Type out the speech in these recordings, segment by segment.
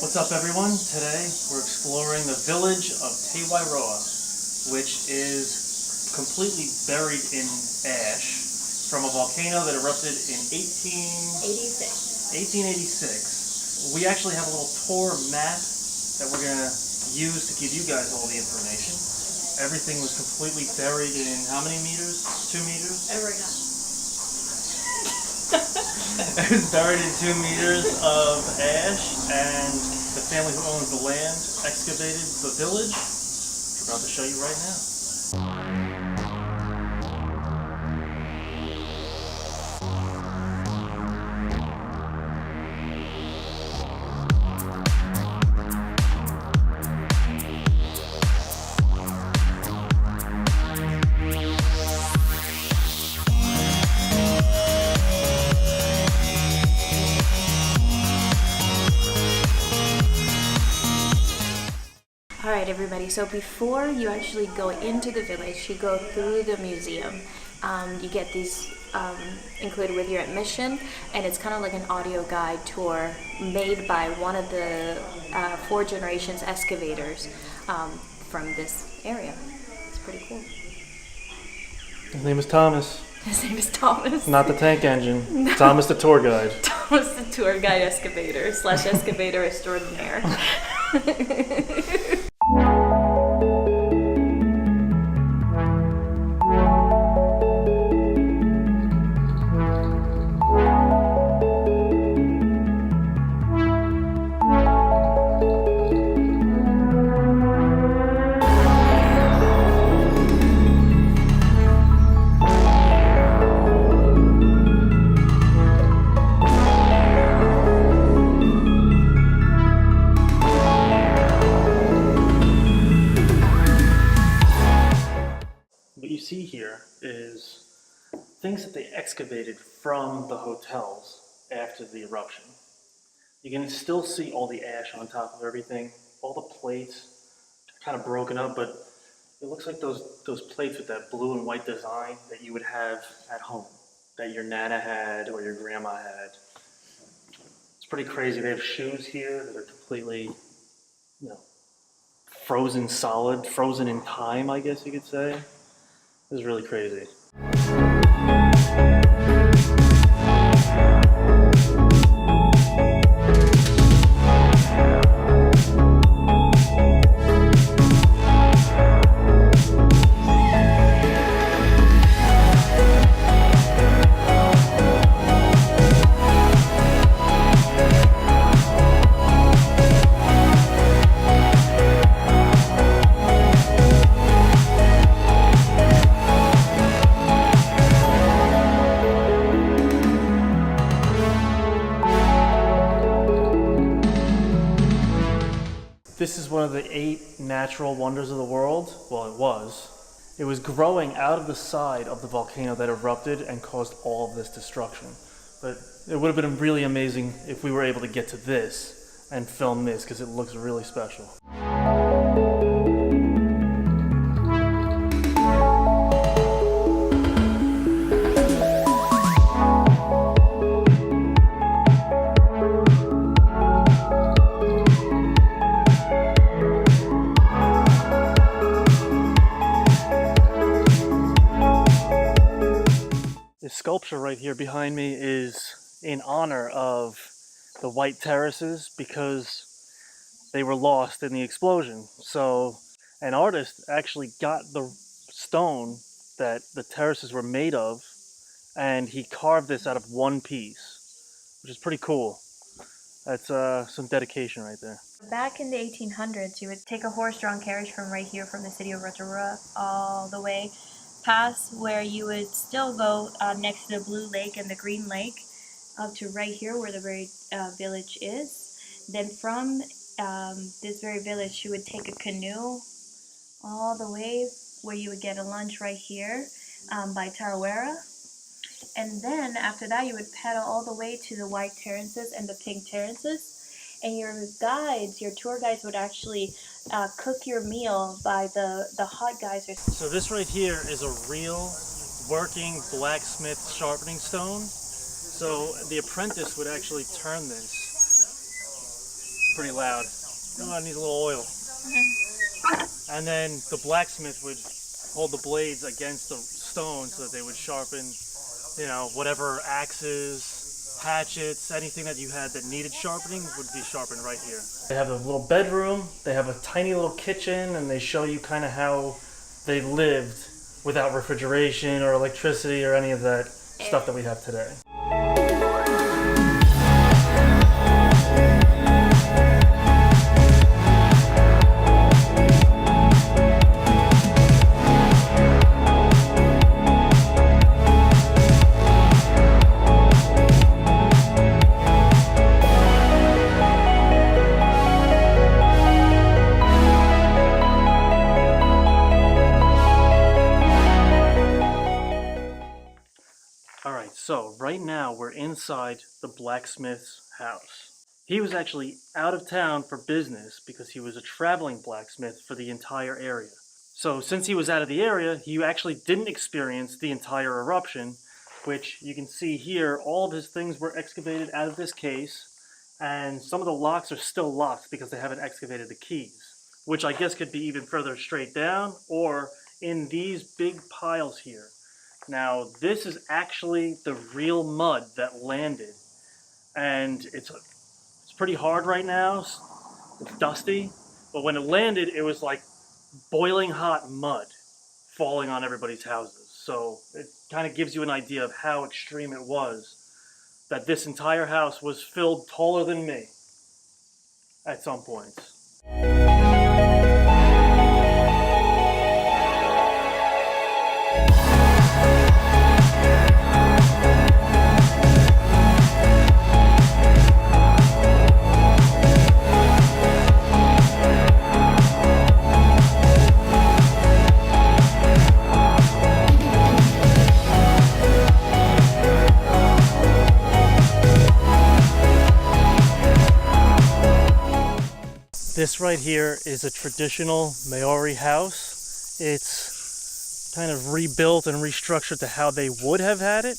What's up, everyone? Today we're exploring the village of Te Wairoa, which is completely buried in ash from a volcano that erupted in 1886. We actually have a little tour map that we're going to use to give you guys all the information. Everything was completely buried in how many meters? 2 meters? Every night. It was buried in 2 meters of ash, and the family who owns the land excavated the village, which we're about to show you right now. Alright everybody, so before you actually go into the village, you go through the museum. You get these included with your admission, and it's kind of like an audio guide tour made by one of the 4 generations excavators from this area. It's pretty cool. His name is Thomas. His name is Thomas. Not the tank engine. No. Thomas the tour guide. Thomas the tour guide excavator / excavator extraordinaire. What you see here is things that they excavated from the hotels after the eruption. You can still see all the ash on top of everything. All the plates are kind of broken up, but it looks like those plates with that blue and white design that you would have at home, that your Nana had or your grandma had. It's pretty crazy. They have shoes here that are completely, frozen solid, frozen in time, I guess you could say. This is really crazy. This is one of the 8 natural wonders of the world. Well, it was. It was growing out of the side of the volcano that erupted and caused all of this destruction. But it would have been really amazing if we were able to get to this and film this, because it looks really special. This sculpture right here behind me is in honor of the white terraces because they were lost in the explosion. So an artist actually got the stone that the terraces were made of, and he carved this out of one piece, which is pretty cool. That's some dedication right there. Back in the 1800s, you would take a horse-drawn carriage from right here, from the city of Rotorua, all the way past where you would still go next to the Blue Lake and the Green Lake, up to right here where the very village is. Then from this very village, you would take a canoe all the way where you would get a lunch right here by Tarawera. And then after that, you would pedal all the way to the white terraces and the pink terraces. And your guides, your tour guides, would actually cook your meal by the hot geysers. So this right here is a real working blacksmith sharpening stone. So the apprentice would actually turn this pretty loud. Oh, it needs a little oil. And then the blacksmith would hold the blades against the stone so that they would sharpen, you know, whatever axes, hatchets, anything that you had that needed sharpening would be sharpened right here. They have a little bedroom, they have a tiny little kitchen, and they show you kind of how they lived without refrigeration or electricity or any of that stuff that we have today. So right now we're inside the blacksmith's house. He was actually out of town for business because he was a traveling blacksmith for the entire area. So since he was out of the area, he actually didn't experience the entire eruption, which you can see here, all of his things were excavated out of this case, and some of the locks are still locked because they haven't excavated the keys, which I guess could be even further straight down or in these big piles here. Now, this is actually the real mud that landed, and it's pretty hard right now. It's dusty, but when it landed, it was like boiling hot mud falling on everybody's houses. So it kind of gives you an idea of how extreme it was, that this entire house was filled taller than me at some points. This right here is a traditional Maori house. It's kind of rebuilt and restructured to how they would have had it.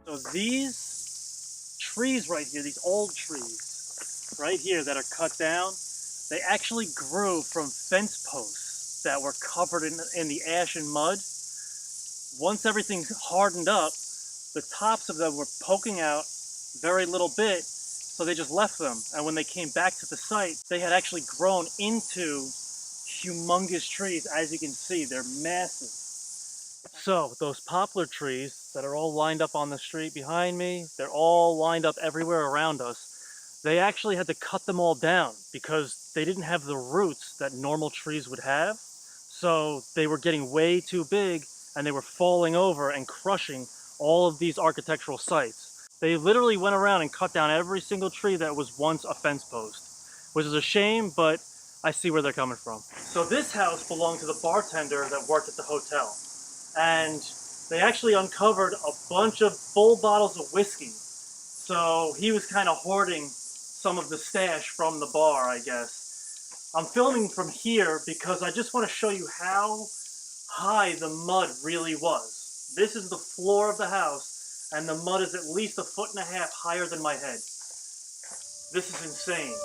So these trees right here, these old trees right here that are cut down, they actually grew from fence posts that were covered in the ash and mud. Once everything hardened up, the tops of them were poking out very little bit, so they just left them. And when they came back to the site, they had actually grown into humongous trees. As you can see, they're massive. So those poplar trees that are all lined up on the street behind me, they're all lined up everywhere around us. They actually had to cut them all down because they didn't have the roots that normal trees would have. So they were getting way too big and they were falling over and crushing all of these architectural sites. They literally went around and cut down every single tree that was once a fence post, which is a shame, but I see where they're coming from. So this house belonged to the bartender that worked at the hotel. And they actually uncovered a bunch of full bottles of whiskey. So he was kind of hoarding some of the stash from the bar, I guess. I'm filming from here because I just want to show you how high the mud really was. This is the floor of the house, and the mud is at least 1.5 feet higher than my head. This is insane.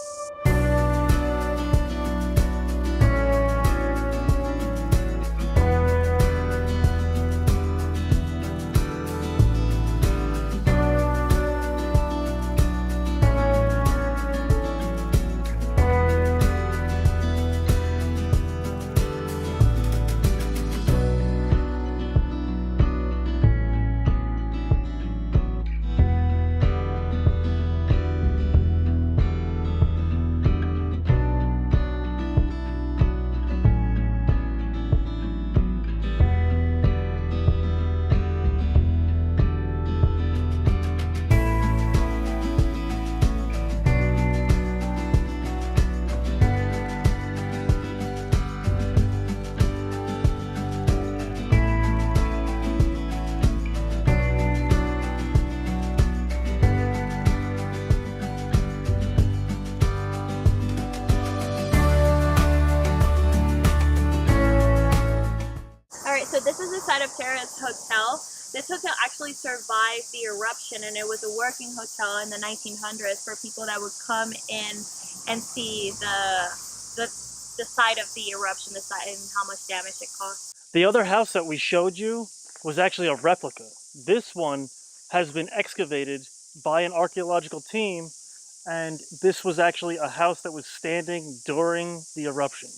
this is the side of Terrace Hotel. This hotel actually survived the eruption, and it was a working hotel in the 1900s for people that would come in and see the site of the eruption, the site, and how much damage it caused. The other house that we showed you was actually a replica. This one has been excavated by an archaeological team, and this was actually a house that was standing during the eruption.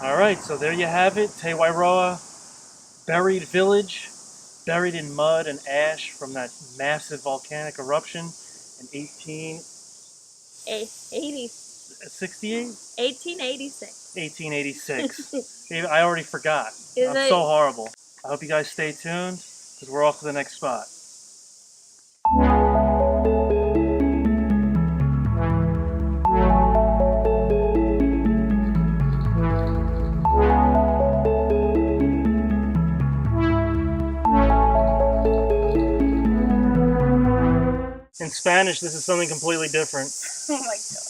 Alright, so there you have it, Te Wairoa, buried village, buried in mud and ash from that massive volcanic eruption in 1886. 1886. I already forgot. Is I'm it? so horrible. I hope you guys stay tuned, because we're off to the next spot. In Spanish, this is something completely different. Oh my god.